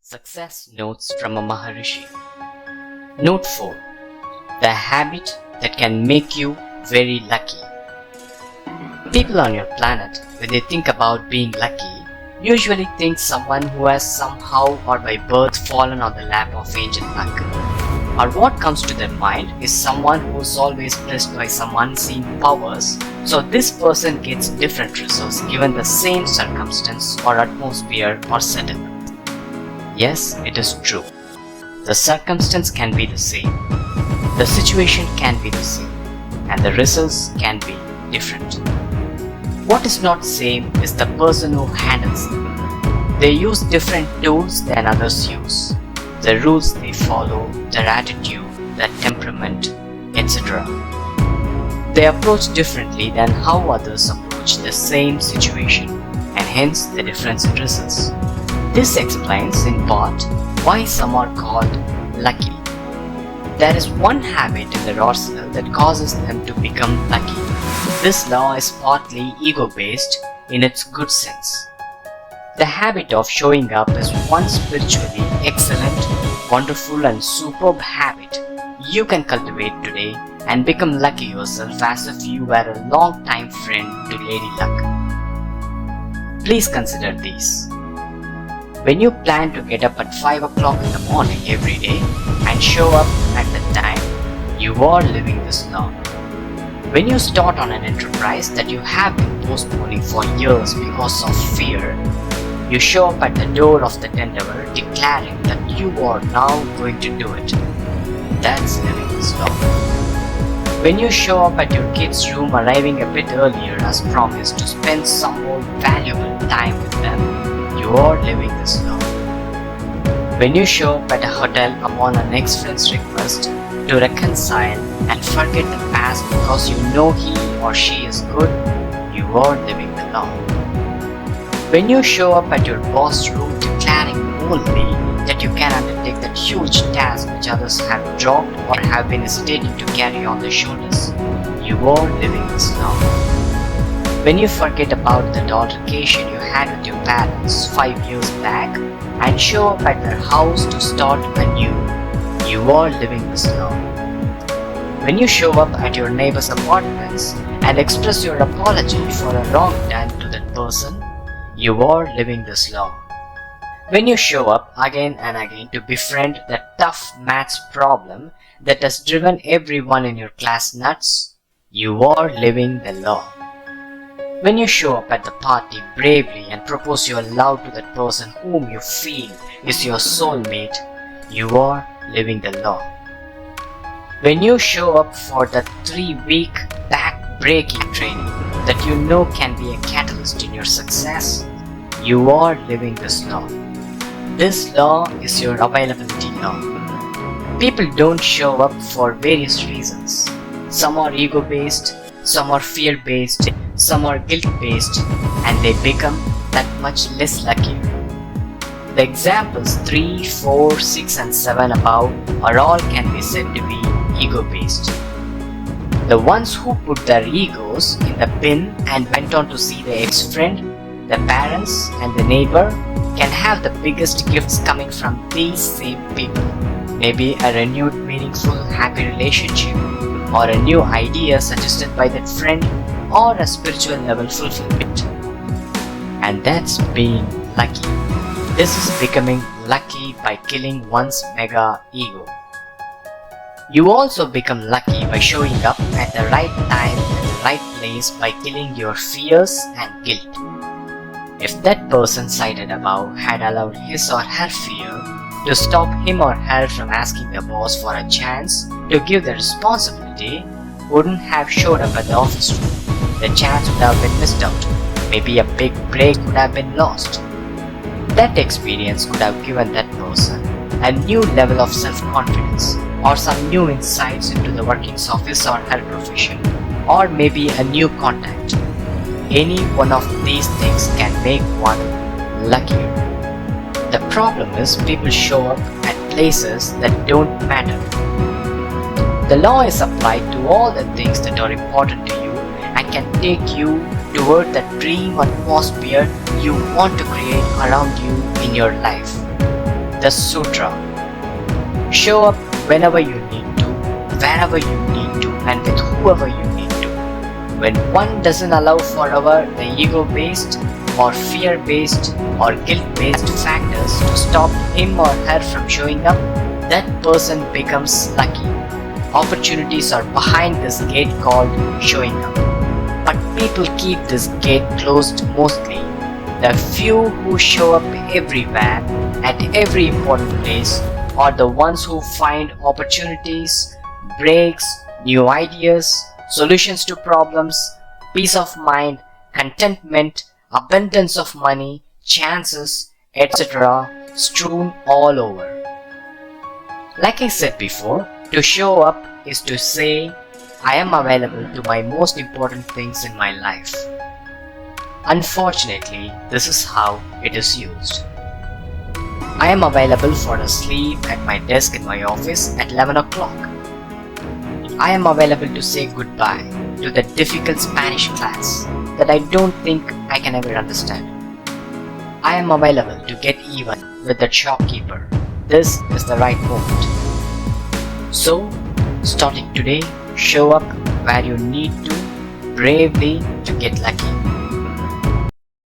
Success Notes from a Maharishi. Note 4. The habit that can make you very lucky. People on your planet, when they think about being lucky, usually think someone who has somehow or by birth fallen on the lap of angel luck. Or what comes to their mind is someone who's always blessed by some unseen powers, so this person gets different results given the same circumstance or atmosphere or setup. Yes, it is true. The circumstance can be the same, the situation can be the same, and the results can be different. What is not same is the person who handles them. They use different tools than others use. The rules they follow, their attitude, their temperament, etc. They approach differently than how others approach the same situation, and hence the difference in results. This explains in part why some are called lucky. There is one habit in their arsenal that causes them to become lucky. This law is partly ego-based in its good sense. The habit of showing up is one spiritually excellent, wonderful and superb habit you can cultivate today and become lucky yourself as if you were a long-time friend to Lady Luck. Please consider these. When you plan to get up at 5 o'clock in the morning every day and show up at that time, you are living this law. When you start on an enterprise that you have been postponing for years because of fear, you show up at the door of that endeavor declaring that you are now going to do it. That's living this law. When you show up at your kid's room arriving a bit earlier as promised to spend some more valuable time with them, you are living this law. When you show up at a hotel upon an ex-friend's request to reconcile and forget the past because you know he or she is good, you are living the law. When you show up at your boss' room declaring boldly that you can undertake that huge task which others have dropped or have been hesitating to carry on their shoulders, you are living this law. When you forget about that altercation you had with your parents 5 years back and show up at their house to start anew, you are living this law. When you show up at your neighbor's apartments and express your apology for a wrong done to that person, you are living this law. When you show up again and again to befriend the tough maths problem that has driven everyone in your class nuts, you are living the law. When you show up at the party bravely and propose your love to that person whom you feel is your soulmate, you are living the law. When you show up for that 3-week back-breaking training that you know can be a catalyst in your success, you are living this law. This law is your availability law. People don't show up for various reasons. Some are ego-based, some are fear-based, some are guilt-based, and they become that much less lucky. The examples 3, 4, 6 and 7 above are all can be said to be ego-based. The ones who put their egos in the bin and went on to see the ex-friend, the parents and the neighbor can have the biggest gifts coming from these same people. Maybe a renewed meaningful happy relationship, or a new idea suggested by that friend, or a spiritual level fulfillment. And that's being lucky. This is becoming lucky by killing one's mega ego. You also become lucky by showing up at the right time at the right place by killing your fears and guilt. If that person cited above had allowed his or her fear to stop him or her from asking the boss for a chance to give the responsibility, wouldn't have showed up at the office room. The chance would have been missed out. Maybe a big break would have been lost. That experience could have given that person a new level of self-confidence or some new insights into the workings of his or her profession, or maybe a new contact. Any one of these things can make one luckier. The problem is people show up at places that don't matter. The law is applied to all the things that are important to you and can take you toward that dream atmosphere you want to create around you in your life. the sutra. Show up whenever you need to, wherever you need to, and with whoever you need to. When one doesn't allow for the ego-based or fear-based or guilt-based factors to stop him or her from showing up, that person becomes lucky. Opportunities are behind this gate called showing up. But people keep this gate closed mostly. The few who show up everywhere, at every important place, are the ones who find opportunities, breaks, new ideas, solutions to problems, peace of mind, contentment, abundance of money, chances, etc. strewn all over. Like I said before, to show up is to say, I am available to my most important things in my life. Unfortunately, this is how it is used. I am available for a sleep at my desk in my office at 11 o'clock. I am available to say goodbye to the difficult Spanish class that I don't think I can ever understand. I am available to get even with the shopkeeper. This is the right moment. So, starting today, show up where you need to, bravely to get lucky.